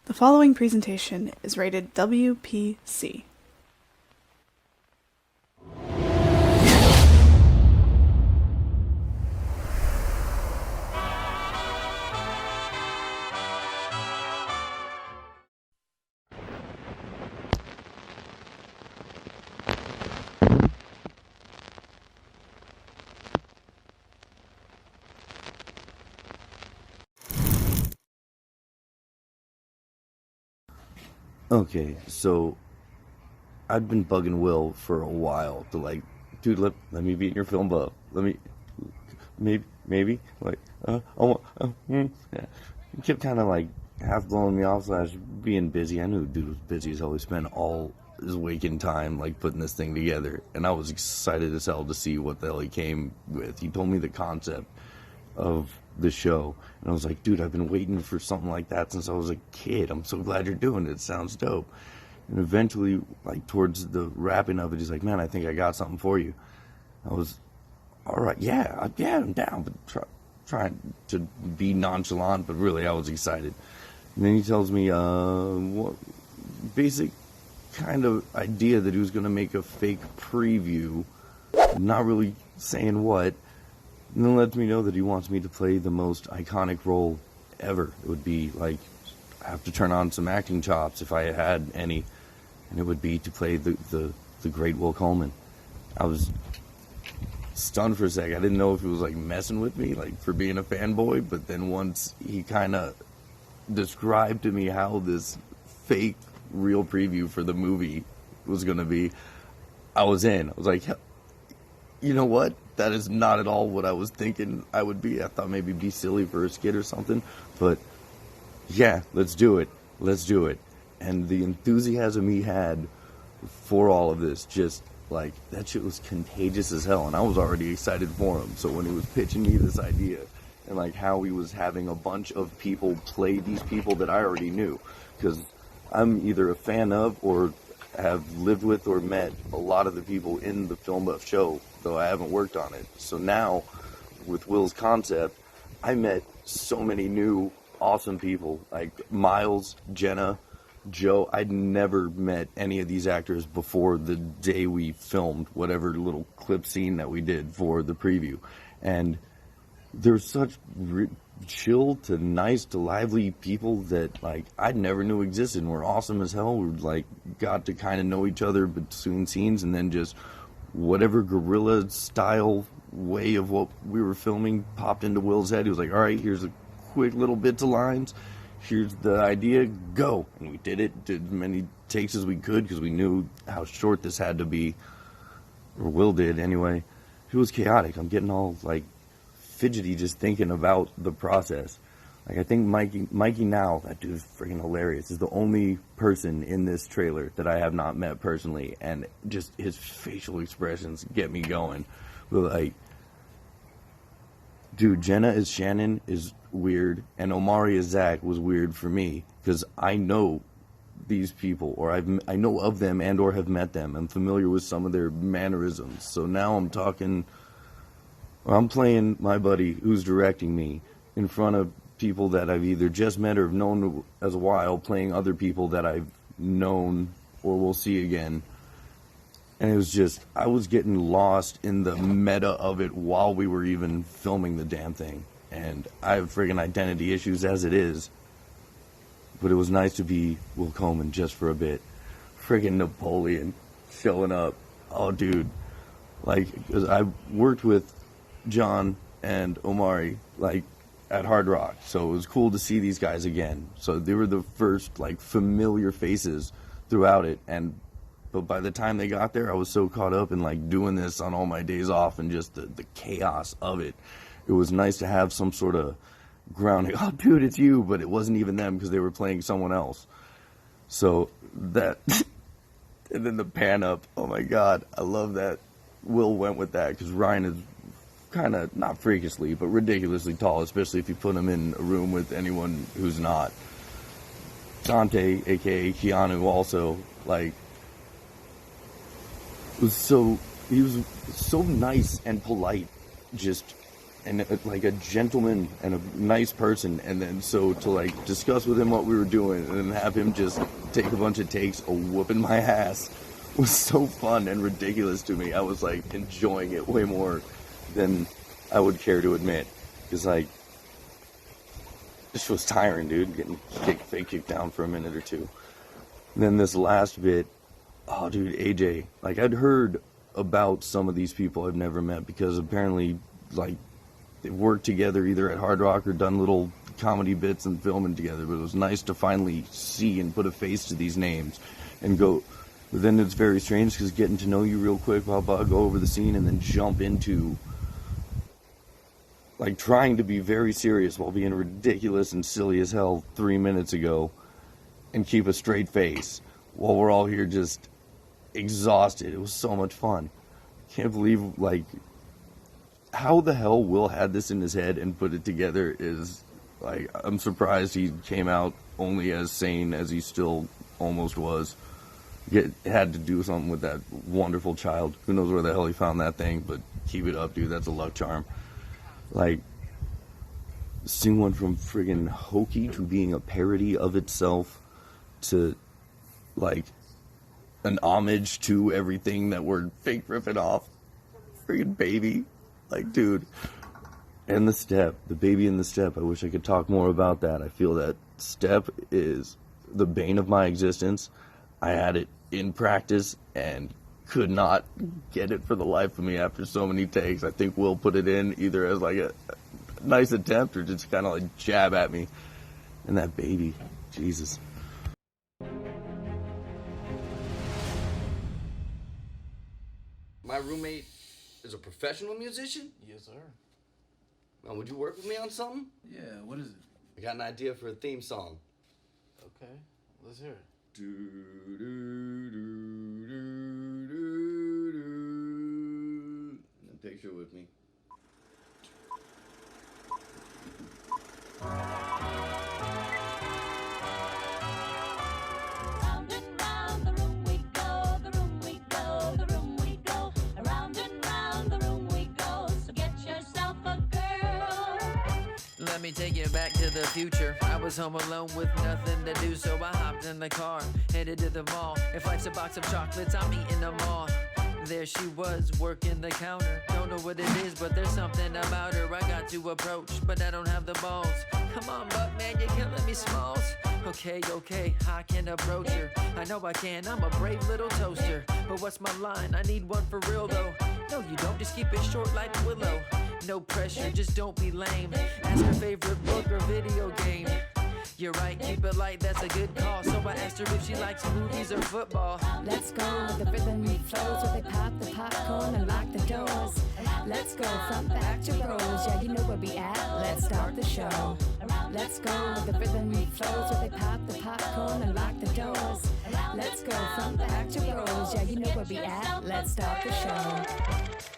The following presentation is rated WPC. Okay, so I've been bugging Will for a while to dude, let me be in your film buff. Maybe, yeah. He kept kind of half blowing me off / being busy. I knew dude was busy as hell. He spent all his waking time putting this thing together, and I was excited as hell to see what the hell he came with. He told me the concept of the show, and I was like, dude, I've been waiting for something like that since I was a kid. I'm so glad you're doing it. It sounds dope. And eventually, towards the wrapping of it, he's like, man, I think I got something for you. I was, all right, yeah, I'm down, but trying to be nonchalant, but really I was excited. And then he tells me what basic kind of idea that he was going to make a fake preview, not really saying what. And then lets me know that he wants me to play the most iconic role ever. It would be I have to turn on some acting chops if I had any, and it would be to play the great Will Coleman. I was stunned for a sec. I didn't know if he was messing with me, for being a fanboy, but then once he kind of described to me how this fake real preview for the movie was going to be, I was in. I was like, you know what? That is not at all what I was thinking I would be. I thought maybe be silly for a skit or something. But, yeah, let's do it. And the enthusiasm he had for all of this, just, that shit was contagious as hell. And I was already excited for him. So when he was pitching me this idea, and, how he was having a bunch of people play these people that I already knew. Because I'm either a fan of or have lived with or met a lot of the people in the Filmbuff show, though I haven't worked on it. So now, with Will's concept, I met so many new, awesome people, like Miles, Jenna, Joe. I'd never met any of these actors before the day we filmed whatever little clip scene that we did for the preview. And they're such chill to nice to lively people that I never knew existed and were awesome as hell. We got to kind of know each other between scenes, and then just whatever guerrilla style way of what we were filming popped into Will's head. He was like, all right, here's a quick little bits of lines, here's the idea, go. And we did as many takes as we could because we knew how short this had to be, or Will did anyway. It was chaotic. I'm getting all fidgety just thinking about the process. I think Mikey now, that dude is freaking hilarious, is the only person in this trailer that I have not met personally, and just his facial expressions get me going. But dude, Jenna as Shannon is weird, and Omari as Zach was weird for me, because I know these people, or I know of them and or have met them. I'm familiar with some of their mannerisms. So now I'm playing my buddy who's directing me in front of people that I've either just met or have known as a while, playing other people that I've known or will see again. And it was just, I was getting lost in the meta of it while we were even filming the damn thing. And I have friggin' identity issues as it is. But it was nice to be Will Coleman just for a bit. Friggin' Napoleon showing up. Oh, dude. 'Cause I worked with John and Omari at Hard Rock, so it was cool to see these guys again. So they were the first familiar faces throughout it, but by the time they got there, I was so caught up in doing this on all my days off and just the chaos of it. It was nice to have some sort of grounding. Oh, dude, it's you, but it wasn't even them because they were playing someone else. So that, and then the pan up. Oh my God, I love that Will went with that, because Ryan is kind of, not freakishly, but ridiculously tall, especially if you put him in a room with anyone who's not. Dante, aka Keanu, also, he was so nice and polite, just and like a gentleman and a nice person, and then so to like discuss with him what we were doing and then have him just take a bunch of takes of whooping my ass was so fun and ridiculous to me. I was like enjoying it way more than I would care to admit, because like this was tiring, dude, getting fake kicked down for a minute or two. And then this last bit, oh dude, AJ, like I'd heard about some of these people I've never met, because apparently like they've worked together either at Hard Rock or done little comedy bits and filming together, but it was nice to finally see and put a face to these names and go. But then it's very strange because getting to know you real quick while I go over the scene and then jump into like trying to be very serious while being ridiculous and silly as hell 3 minutes ago and keep a straight face while we're all here just exhausted. It was so much fun. Can't believe like how the hell Will had this in his head and put it together. Is like, I'm surprised he came out only as sane as he still almost was. Had to do something with that wonderful child. Who knows where the hell he found that thing, but keep it up, dude. That's a luck charm. Like, seeing one from friggin' hokey to being a parody of itself to, like, an homage to everything that we're fake ripping off. Friggin' baby. Like, dude. And the step. The baby in the step. I wish I could talk more about that. I feel that step is the bane of my existence. I had it in practice and could not get it for the life of me after so many takes. I think Will put it in either as like a nice attempt or just kind of like jab at me. And that baby, Jesus. My roommate is a professional musician? Yes, sir. Now, would you work with me on something? Yeah, what is it? I got an idea for a theme song. Okay, let's hear it. Do, do, do, do, do, do. And picture with me. Round and round the room we go, the room we go, the room we go. Around and round the room we go, so get yourself a girl. Let me take you back to the future. I was home alone with nothing to do, so I hopped in the car, headed to the mall. If life's a box of chocolates, I'm eating them all. There she was, working the counter. Don't know what it is, but there's something about her I got to approach, but I don't have the balls. Come on, butt man, you're killing me, Smalls. Okay, I can approach her. I know I can, I'm a brave little toaster. But what's my line? I need one for real though. No, you don't, just keep it short like Willow. No pressure, just don't be lame. Ask her favorite book or video game. You're right, keep it light, that's a good call. So I asked her if she likes movies or football. Let's go with the rhythm we flow, so they pop the popcorn and lock the doors. Let's go front back to rows, yeah, you know where we at. Let's start the show. Let's go with the rhythm we flow, so they pop the popcorn and lock the doors. Let's go front back to rows, yeah, you know where we at. Let's start the show.